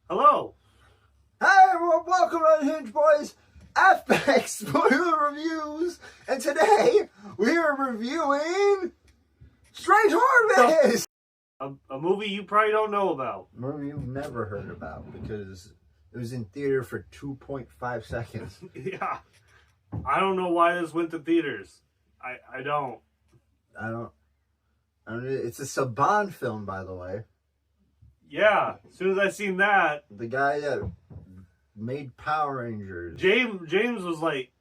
Hello. Hi everyone, welcome to Unhinged Boys FX Spoiler Reviews. And today we are reviewing Strange Harvest! A movie you probably don't know about. A movie you've never heard about because it was in theater for 2.5 seconds. Yeah. I don't know why this went to theaters. I don't. It's a Saban film, by the way. Yeah. As soon as I seen that, The guy that made Power Rangers. James was like,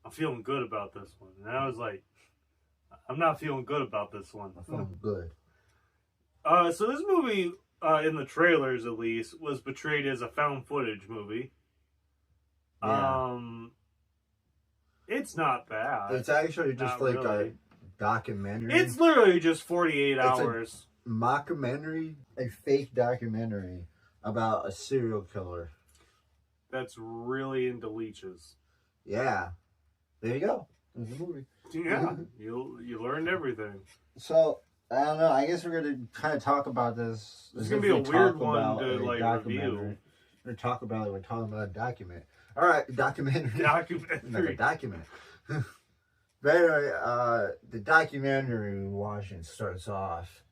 I'm feeling good about this one. And I was like, I'm not feeling good about this one. I felt good. So this movie, in the trailers at least, was portrayed as a found footage movie. Yeah. It's not bad. It's actually just Not like really. a documentary. It's literally just 48 It's hours. Mockumentary, a fake documentary about a serial killer. That's really into leeches. Yeah. There you go. There's the movie. Yeah, you learned everything. So, I don't know. I guess we're going to kind of talk about this. It's going to be a weird one to like review. We're going to talk about it. We're talking about a document. All right, documentary. Like a document. But anyway, the documentary we're watching starts off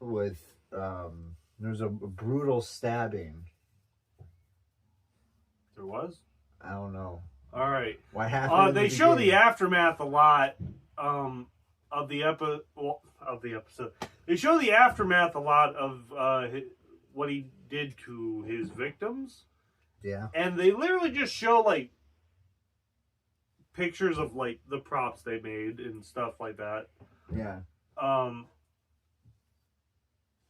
with there's a brutal stabbing. There was? I don't know. All right. What happened? They show the aftermath a lot of the episode. They show the aftermath a lot of what he did to his victims. Yeah. And they literally just show like pictures of like the props they made and stuff like that. Yeah.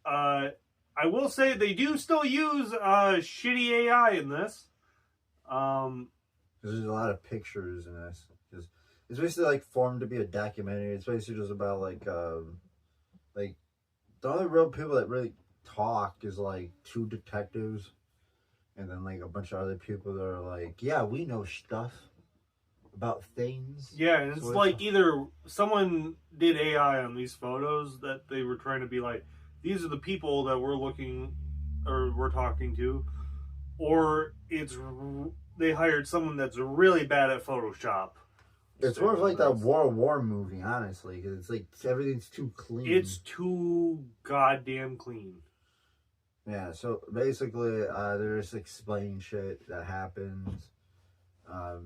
I will say they do still use shitty AI in this. There's a lot of pictures in this. Because it's basically like formed to be a documentary. It's basically just about like the only real people that really talk is like two detectives, and then like a bunch of other people that are like, yeah, we know stuff about things. Yeah, and it's like either someone did AI on these photos that they were trying to be like, these are the people that we're looking or we're talking to, or they hired someone that's really bad at Photoshop. It's more of like that War movie, honestly, because it's like everything's too clean. It's too goddamn clean. Yeah, so basically, they're just explaining shit that happens.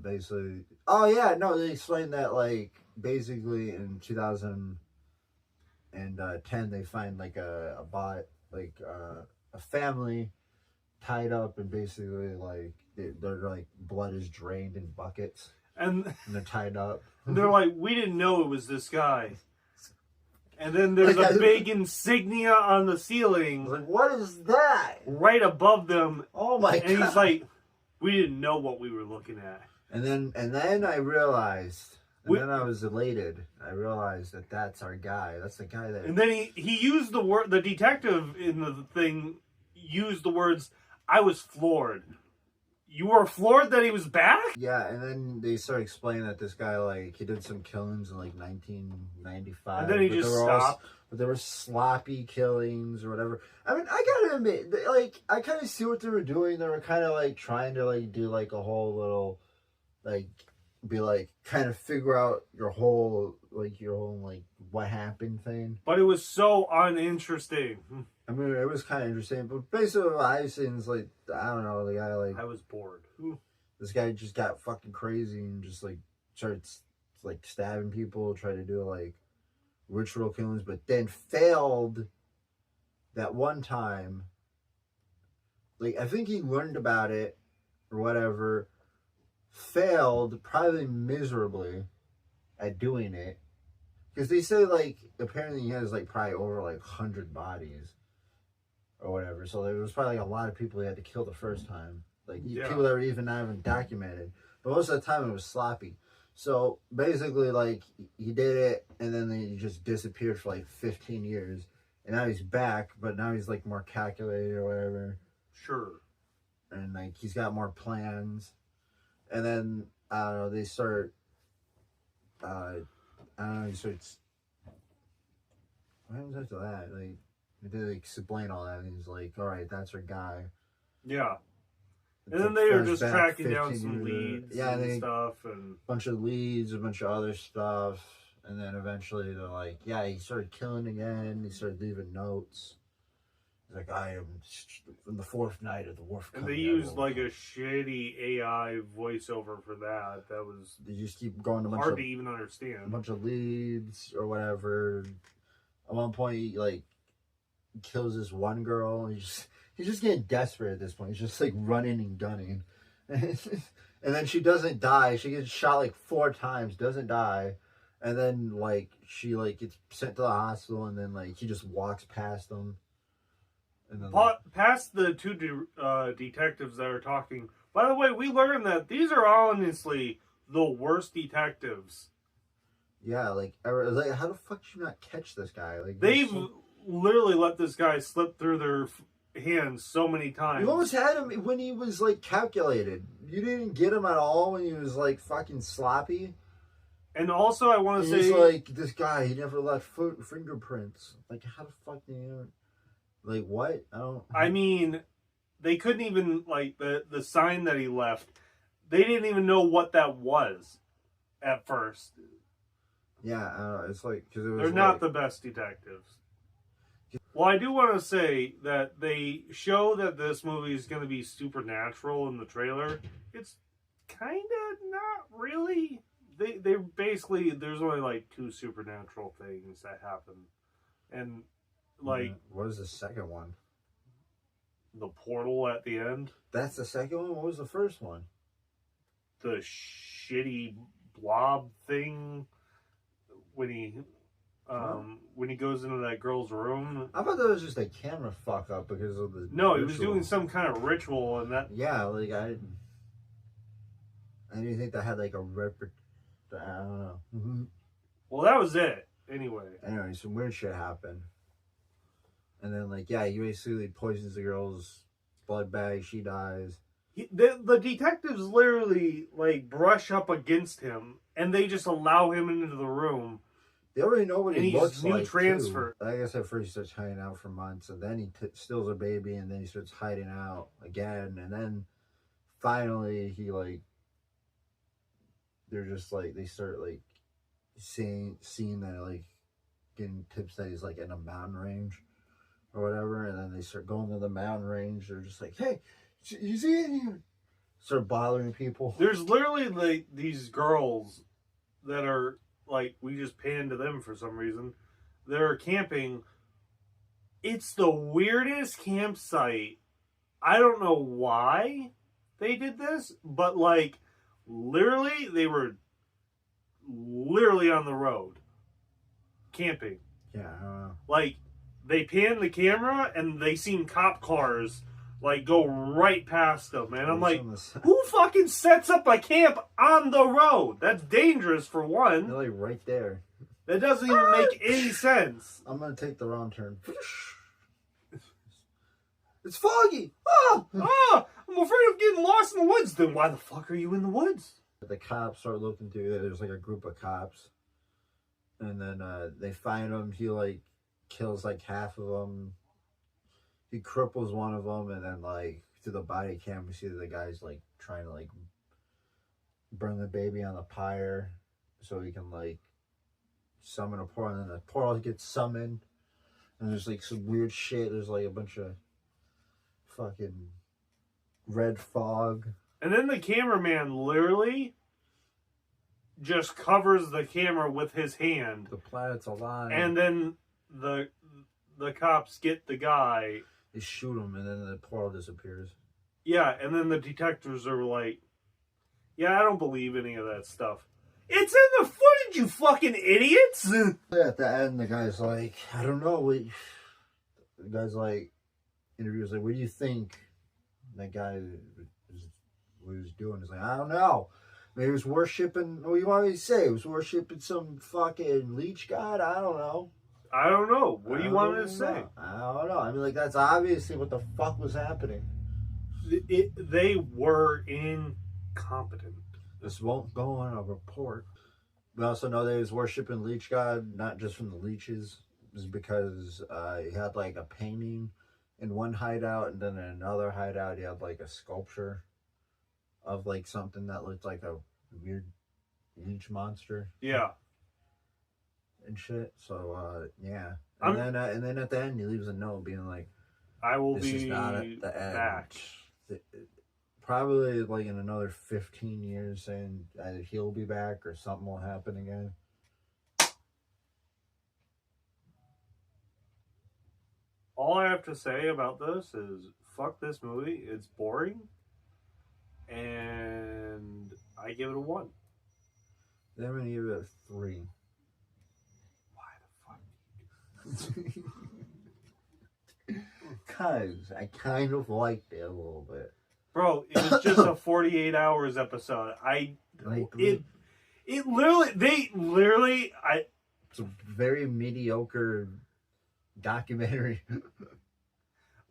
Basically, they explained that like basically in 2010 they find like a family tied up and basically like their like blood is drained in buckets And they're tied up. And they're like, we didn't know it was this guy. And then there's a big insignia on the ceiling. Like, what is that? Right above them. Oh my god. And he's like, we didn't know what we were looking at. And then I realized, then I was elated. I realized that that's our guy. That's the guy that... And then he used the word, the detective in the thing used the words, I was floored. You were floored that he was back? Yeah, and then they start explaining that this guy, like, he did some killings in, like, 1995. And then he just stopped. But there were sloppy killings or whatever. I mean, I gotta admit, like, I kind of see what they were doing. They were kind of, like, trying to, like, do, like, a whole little, like, be, like, kind of figure out your whole, like, what happened thing. But it was so uninteresting. I mean, it was kind of interesting, but basically what I've seen is, like, I don't know, the guy, like... I was bored. This guy just got fucking crazy and just, like, started, like, stabbing people, tried to do, like, ritual killings, but then failed that one time. Like, I think he learned about it or whatever, failed probably miserably at doing it. Because they say, like, apparently he has, like, probably over, like, 100 bodies. Or whatever, so there was probably like a lot of people he had to kill the first time, like people that were even not even documented. But most of the time it was sloppy. So basically, like he did it, and then he just disappeared for like 15 years, and now he's back. But now he's like more calculated or whatever. Sure. And like he's got more plans, and then I don't know. They start I don't know. He starts. What happens after that? Like, they explain all that, and he's like, "All right, that's our guy." Yeah. It's And then like they were just flashback tracking down 15 some years. leads Yeah, and they stuff, and bunch of leads, a bunch of other stuff, and then eventually they're like, "Yeah, he started killing again. He started leaving notes." He's like, "I am from the fourth night of the wolf." they used like a shitty AI voiceover for that. That was They just keep going to hard to even a understand. bunch of leads or whatever. At one point, he like kills this one girl. And he's just getting desperate at this point. He's just like running and gunning, and then she doesn't die. She gets shot like 4 times, doesn't die, and then like she like gets sent to the hospital, and then like he just walks past them, and then Past the two detectives that are talking. By the way, we learned that these are honestly the worst detectives. yeah, like how the fuck did you not catch this guy? Like They've literally let this guy slip through their hands so many times. You almost had him when he was like calculated. You didn't get him at all when he was like fucking sloppy. And also, I want to say, he's like, this guy, he never left fingerprints. Like, how the fuck do you? Like, what? I mean, they couldn't even like the sign that he left. They didn't even know what that was at first. Yeah, it's like because they're not the best detectives. Well, I do want to say that they show that this movie is going to be supernatural in the trailer. It's kind of not really. They basically, there's only like 2 supernatural things that happen, and like what is the second one? The portal at the end. That's the second one. What was the first one? The shitty blob thing when he goes into that girl's room. I thought that was just a camera fuck up because of the. No, he was doing some kind of ritual, and that. Yeah, like I didn't think that had like a I don't know. Mm-hmm. Well, that was it. Anyway, some weird shit happened, and then like he basically poisons the girl's blood bag. She dies. The detectives literally like brush up against him, and they just allow him into the room. They already know what he looks like. Transfer. Too. I guess at first he starts hiding out for months, and then he steals a baby, and then he starts hiding out again, and then finally he like. They're just like they start like seeing that like getting tips that he's like in a mountain range or whatever, and then they start going to the mountain range. They're just like, "Hey, you see it here?" Start bothering people. There's literally like these girls that are like we just pan to them for some reason. They're camping. It's the weirdest campsite. I don't know why they did this, but like literally they were literally on the road camping. Yeah. Like they pan the camera and they seen cop cars like go right past them, and I'm like, who fucking sets up a camp on the road? That's dangerous for one. They're like right there. That doesn't even make any sense. I'm gonna take the wrong turn. It's foggy. I'm afraid of getting lost in the woods. Then why the fuck are you in the woods? The cops start looking through. There's like a group of cops, and then they find him. He like kills like half of them. He cripples one of them, and then like through the body cam, we see that the guy's like trying to like burn the baby on the pyre, so he can like summon a portal, and then the portal gets summoned, and there's like some weird shit. There's like a bunch of fucking red fog, and then the cameraman literally just covers the camera with his hand. The planet's alive, and then the cops get the guy. They shoot him, and then the portal disappears. Yeah, and then the detectives are like, yeah, I don't believe any of that stuff. It's in the footage, you fucking idiots! At the end, the guy's like, I don't know. The guy's like, interviews like, what do you think that guy was doing? He's like, I don't know. Maybe he was worshipping, what do you want me to say? He was worshipping some fucking leech god? I don't know. I don't know. What do you want me to say? I don't know. I mean, like, that's obviously what the fuck was happening. They were incompetent. This won't go on a report. We also know that he was worshiping Leech God, not just from the leeches. It was because he had like a painting in one hideout, and then in another hideout he had like a sculpture of like something that looked like a weird leech monster. Yeah. And shit. So yeah. And then at the end he leaves a note being like, I will this be is not at the end. back. Probably like in another 15 years, saying either he'll be back or something will happen again. All I have to say about this is fuck this movie. It's boring. And I give it a 1. Then I'm gonna give it a 3. Why the fuck? Cause I kind of liked it a little bit. Bro, it was just a 48 hours episode. It literally it's a very mediocre documentary.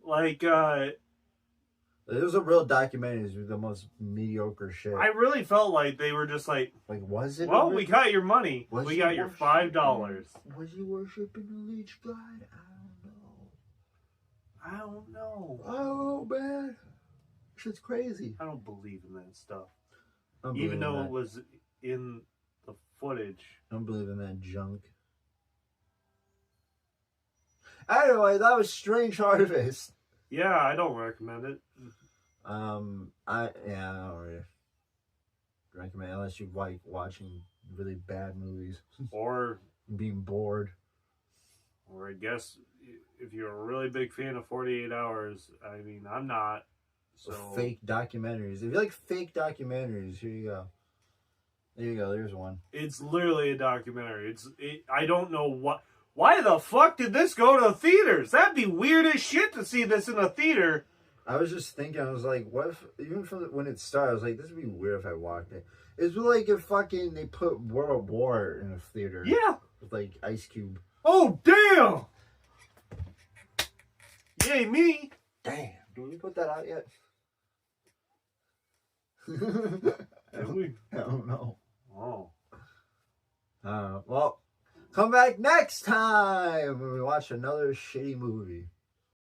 like It was a real documentary. It was the most mediocre shit. I really felt like they were just like, was it? well, we got your money. We got your $5. Was he worshiping the leech god? I don't know. Oh man, shit's crazy. I don't believe in that stuff. Even Even though it was in the footage. I don't believe in that junk. Anyway, that was Strange Harvest. Yeah, I don't recommend it. I don't really recommend it unless you like watching really bad movies Or being bored. I guess if you're a really big fan of 48 Hours, I mean, I'm not. So Fake documentaries. If you like fake documentaries, here you go. There you go. There's one. it's literally a documentary. I don't know what. Why the fuck did this go to the theaters? That'd be weird as shit to see this in a theater. I was just thinking, I was like, what if, even from when it started, I was like, this would be weird if I walked in. It's like if fucking they put World War in a theater. Yeah. With like Ice Cube. Oh, damn! Yay, me! Damn. Did we put that out yet? Did we? I don't know. Oh. Well, come back next time when we watch another shitty movie.